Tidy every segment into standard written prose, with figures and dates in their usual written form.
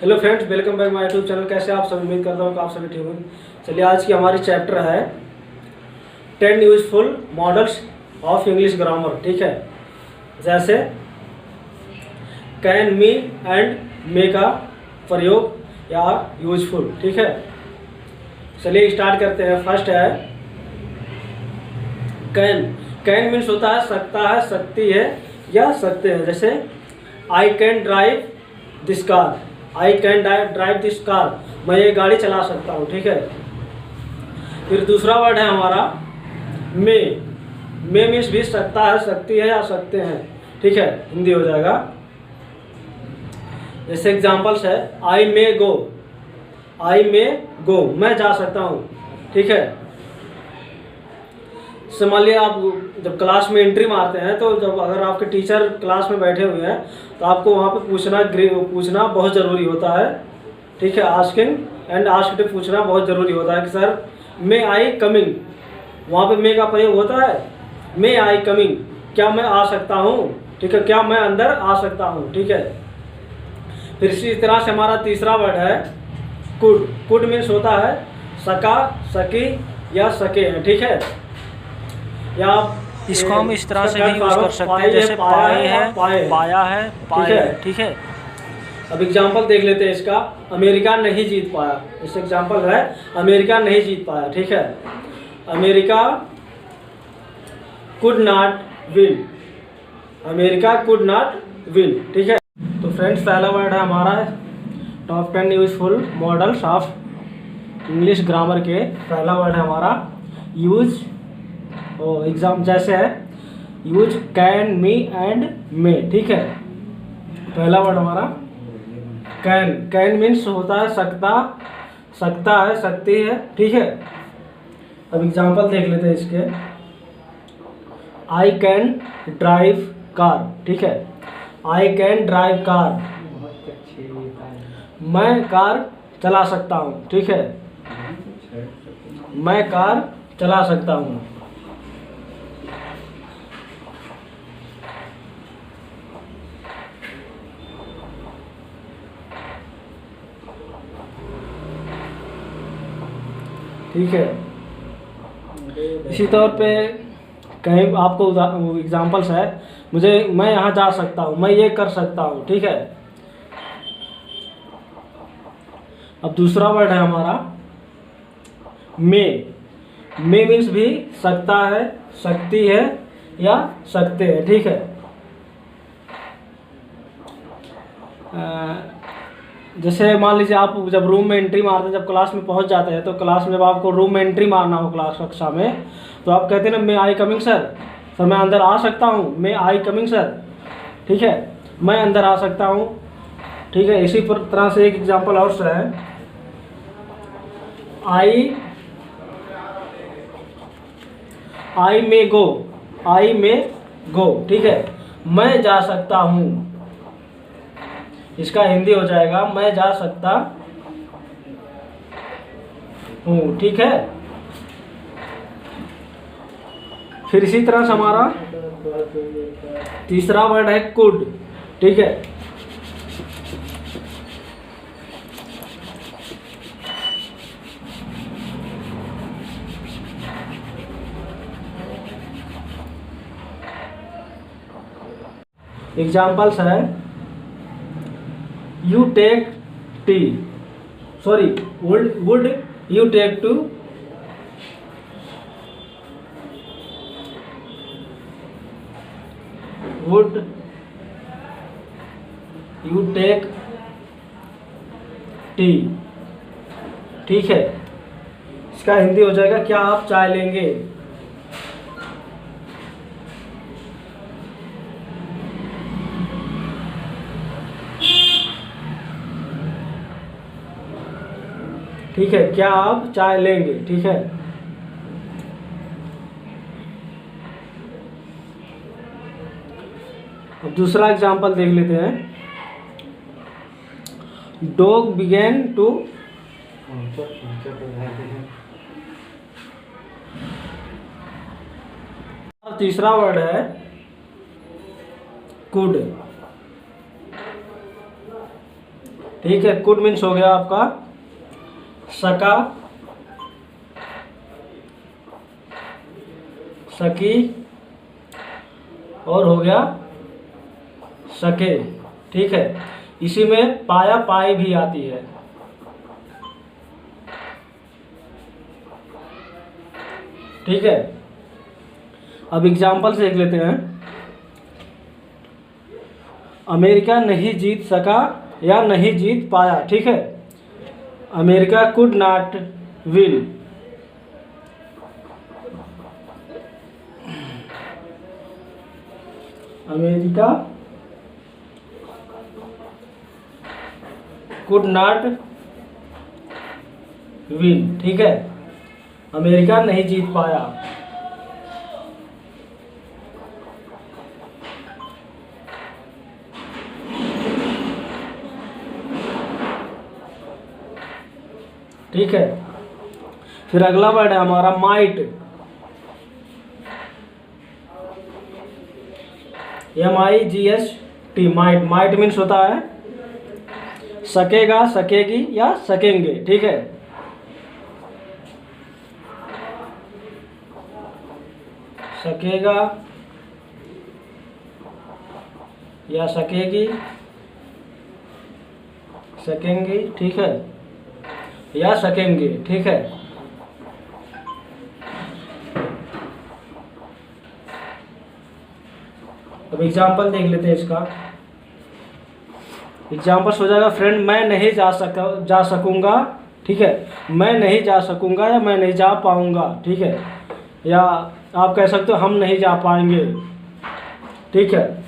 Hello friends, welcome back my YouTube channel. कैसे आप सब? उम्मीद करता हूँ कि आप सभी ठीक होंगे। चलिए, आज की हमारी चैप्टर है 10 useful models of English grammar. ठीक है, जैसे कैन, मी एंड मे का प्रयोग या यूजफुल। ठीक है, चलिए स्टार्ट करते हैं। फर्स्ट है कैन। कैन मीन्स होता है सकता है, सकती है या सकते हैं। जैसे I can drive this car, I can drive this car, मैं ये गाड़ी चला सकता हूँ। ठीक है, फिर दूसरा वर्ड है हमारा मे। मे मीन्स भी सकता है, सकती है या सकते हैं। ठीक है, हिंदी हो जाएगा। जैसे एग्जाम्पल्स है आई मे गो, आई मे गो, मैं जा सकता हूँ। ठीक है, मान लिया आप जब क्लास में एंट्री मारते हैं तो जब अगर आपके टीचर क्लास में बैठे हुए हैं तो आपको वहाँ पे पूछना बहुत ज़रूरी होता है। ठीक है, आस्किंग एंड आस्क्ड पूछना बहुत ज़रूरी होता है कि सर मे आई कमिंग। वहाँ पे मे का प्रयोग होता है मे आई कमिंग, क्या मैं आ सकता हूँ। ठीक है, क्या मैं अंदर आ सकता हूँ। ठीक है, फिर इसी तरह से हमारा तीसरा वर्ड है कुड। कुड मीन्स होता है सका, सकी या सके हैं। ठीक है, या इसको हम इस तरह से भी यूज कर सकते हैं, जैसे पाए है, पाया है, पाए है। ठीक है, अब एग्जाम्पल देख लेते हैं इसका। अमेरिका नहीं जीत पाया, इस एग्जाम्पल है अमेरिका नहीं जीत पाया। ठीक है, America could not win, America could not win. ठीक है, तो फ्रेंड्स पहला वर्ड है हमारा top 10 useful models of English grammar के। पहला वर्ड है हमारा यूज। एग्जाम जैसे है यूज कैन, मी एंड मे। ठीक है, पहला वर्ड हमारा कैन। कैन मीन्स होता है सकता, सकता है, सकती है। ठीक है, अब एग्जांपल देख लेते हैं इसके। I can drive car. ठीक है, आई कैन ड्राइव कार, मैं कार चला सकता हूँ। ठीक है, मैं कार चला सकता हूँ। ठीक है, इसी तौर पे कहीं आपको एग्जांपल्स है मैं यहाँ जा सकता हूँ, मैं ये कर सकता हूँ। ठीक है, अब दूसरा वर्ड है हमारा मे। मे मीन्स भी सकता है, सकती है या सकते हैं। ठीक है, जैसे मान लीजिए आप जब रूम में एंट्री मारते हैं, जब क्लास में पहुंच जाते हैं, तो क्लास में जब आपको रूम में एंट्री मारना हो क्लास कक्षा में, तो आप कहते हैं ना मे आई कमिंग सर, सर मैं अंदर आ सकता हूँ, मे आई कमिंग सर। ठीक है, मैं अंदर आ सकता हूँ। ठीक है, इसी तरह से एक एग्जांपल और है आई मे गो, आई मे गो। ठीक है, मैं जा सकता हूँ, इसका हिंदी हो जाएगा मैं जा सकता हूँ। ठीक है, फिर इसी तरह से हमारा तीसरा वर्ड है कुड। ठीक है, एग्जाम्पल्स है you take tea, sorry would you take two, would you take tea. ठीक है, इसका हिंदी हो जाएगा क्या आप चाय लेंगे। ठीक है, क्या आप चाय लेंगे। ठीक है, अब दूसरा एग्जांपल देख लेते हैं। डॉग बिगेन टू, तीसरा वर्ड है कुड। ठीक है। कुड मीन्स हो गया आपका सका, सकी, और हो गया सके, ठीक है। इसी में पाया पाए भी आती है, ठीक है। अब एग्जाम्पल से देख लेते हैं। अमेरिका नहीं जीत सका या नहीं जीत पाया, ठीक है। America could not win, America could not win, ठीक है। अमेरिका नहीं जीत पाया। ठीक है। फिर अगला वर्ड है हमारा might, MIGHT, might. Might means होता है सकेगा, सकेगी या सकेंगे, ठीक है। सकेगा या सकेगी, सकेंगी, ठीक है, या सकेंगे, ठीक है। अब एग्जाम्पल देख लेते हैं इसका। एग्जाम्पल हो जाएगा फ्रेंड मैं नहीं जा सकूंगा, ठीक है। मैं नहीं जा सकूंगा या मैं नहीं जा पाऊंगा, ठीक है। या आप कह सकते हो हम नहीं जा पाएंगे, ठीक है।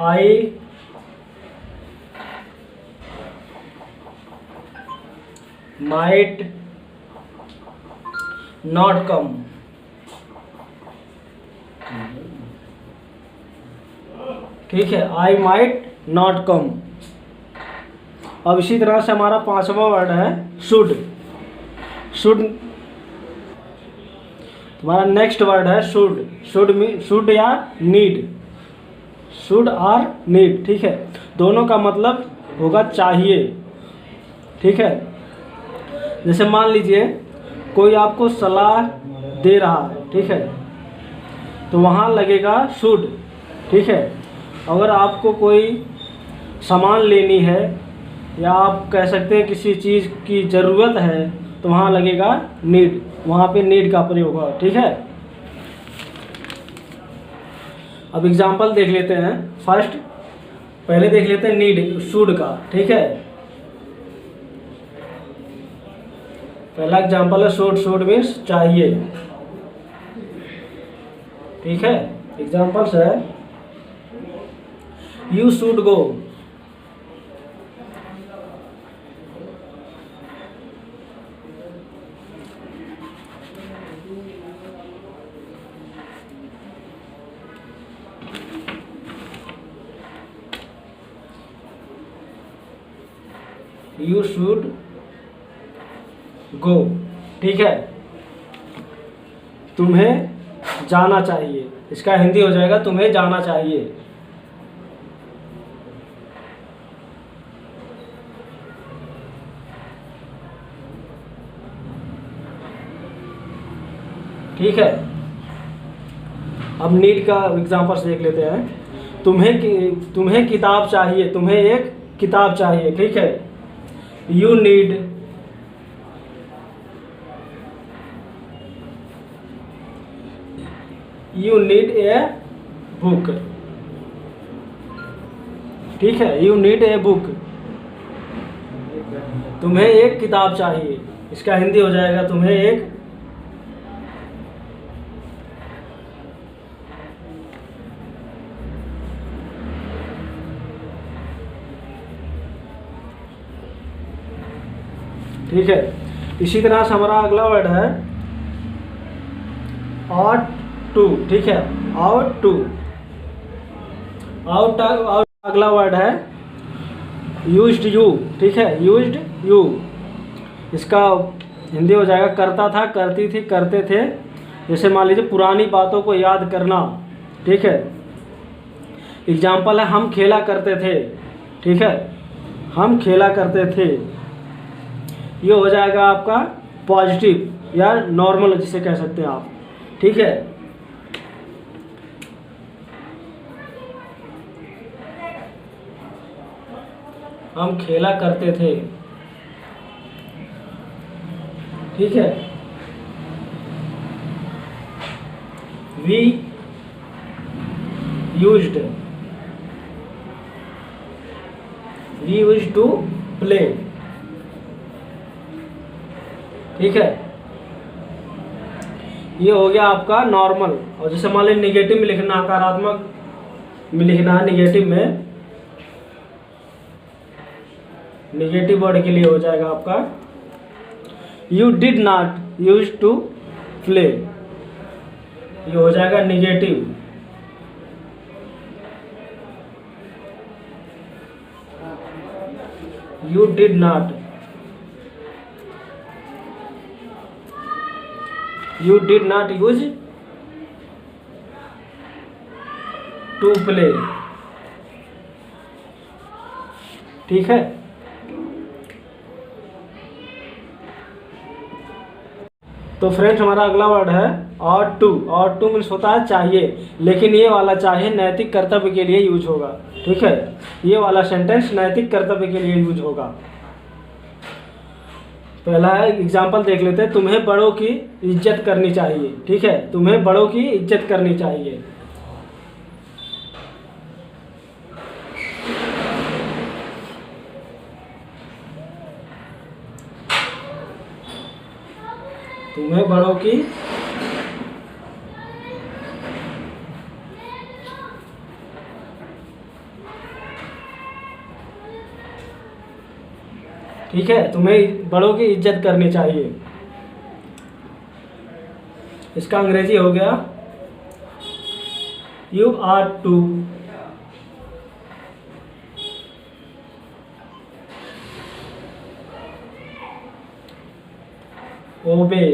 आई माइट नॉट कम, ठीक है। I might not come. अब इसी तरह से हमारा 5वां वर्ड है शुड। शुड तुम्हारा नेक्स्ट वर्ड है शुड। शुड या नीड, शुड और नीड, ठीक है। दोनों का मतलब होगा चाहिए, ठीक है। जैसे मान लीजिए कोई आपको सलाह दे रहा है, ठीक है, तो वहाँ लगेगा शुड, ठीक है। अगर आपको कोई सामान लेनी है या आप कह सकते हैं किसी चीज़ की ज़रूरत है तो वहाँ लगेगा नीड, वहाँ पे नीड का प्रयोग होगा, ठीक है। अब एग्जाम्पल देख लेते हैं। फर्स्ट पहले देख लेते हैं नीड, शुड का, ठीक है। पहला एग्जाम्पल है शुड। शुड मीन्स चाहिए, ठीक है। एग्जाम्पल्स है you should go, you should go, ठीक है। तुम्हें जाना चाहिए, इसका हिंदी हो जाएगा तुम्हें जाना चाहिए, ठीक है। अब नीड का एग्जाम्पल्स देख लेते हैं। तुम्हें किताब चाहिए, तुम्हें एक किताब चाहिए, ठीक है। यू नीड ए बुक, ठीक है। यू नीड ए बुक, तुम्हें एक किताब चाहिए, इसका हिंदी हो जाएगा तुम्हें एक ठीक है। इसी तरह से हमारा अगला वर्ड है ought to, ठीक है। ought to, ought अगला वर्ड है used you, ठीक है। used you, इसका हिंदी हो जाएगा करता था, करती थी, करते थे। जैसे मान लीजिए पुरानी बातों को याद करना, ठीक है। एग्जाम्पल है हम खेला करते थे, ठीक है। हम खेला करते थे, ये हो जाएगा आपका पॉजिटिव या नॉर्मल जिसे कह सकते हैं आप, ठीक है। हम खेला करते थे, ठीक है। वी यूज्ड टू प्ले, ठीक है। ये हो गया आपका नॉर्मल। और जैसे मान लीजिए निगेटिव में लिखना, नकारात्मक में लिखना है, निगेटिव में, निगेटिव वर्ड के लिए हो जाएगा आपका you did not use to play, ये हो जाएगा negative. You did not use to play, ठीक है। तो फ्रेंड्स हमारा अगला वर्ड है और टू मीन्स होता है चाहिए, लेकिन ये वाला चाहिए नैतिक कर्तव्य के लिए यूज होगा, ठीक है। ये वाला सेंटेंस नैतिक कर्तव्य के लिए यूज होगा। पहला है एग्जाम्पल देख लेते हैं, तुम्हें बड़ों की इज्जत करनी चाहिए, ठीक है। तुम्हें बड़ों की इज्जत करनी चाहिए। तुम्हें बड़ों की ठीक है, तुम्हें बड़ों की इज्जत करनी चाहिए। इसका अंग्रेजी हो गया you are to obey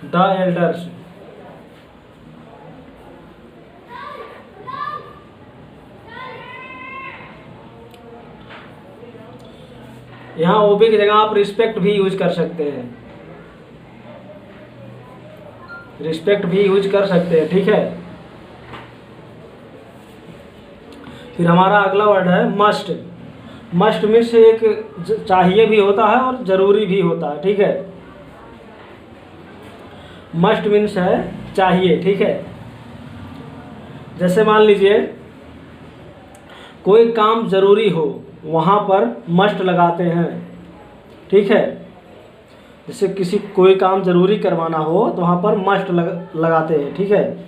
the elders. यहाँ ओबे की जगह आप रिस्पेक्ट भी यूज कर सकते हैं, रिस्पेक्ट भी यूज कर सकते हैं, ठीक है। फिर हमारा अगला वर्ड है मस्ट। मस्ट मीन्स एक चाहिए भी होता है और जरूरी भी होता है, ठीक है। मस्ट मीन्स है चाहिए, ठीक है। जैसे मान लीजिए कोई काम जरूरी हो, वहाँ पर मस्ट लगाते हैं, ठीक है। जैसे कोई काम जरूरी करवाना हो तो वहाँ पर मस्ट लगाते हैं, ठीक है।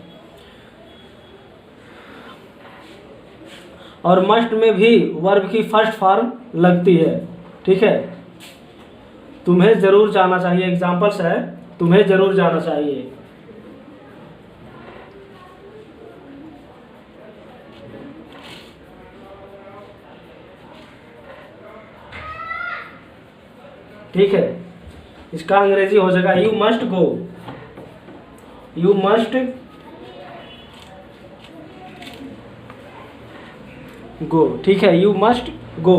और मस्ट में भी वर्ब की फर्स्ट फॉर्म लगती है, ठीक है। तुम्हें जरूर जाना चाहिए, एग्जाम्पल्स है तुम्हें जरूर जाना चाहिए। ठीक है, इसका अंग्रेजी हो जाएगा you must go, you must go, ठीक है, यू मस्ट गो।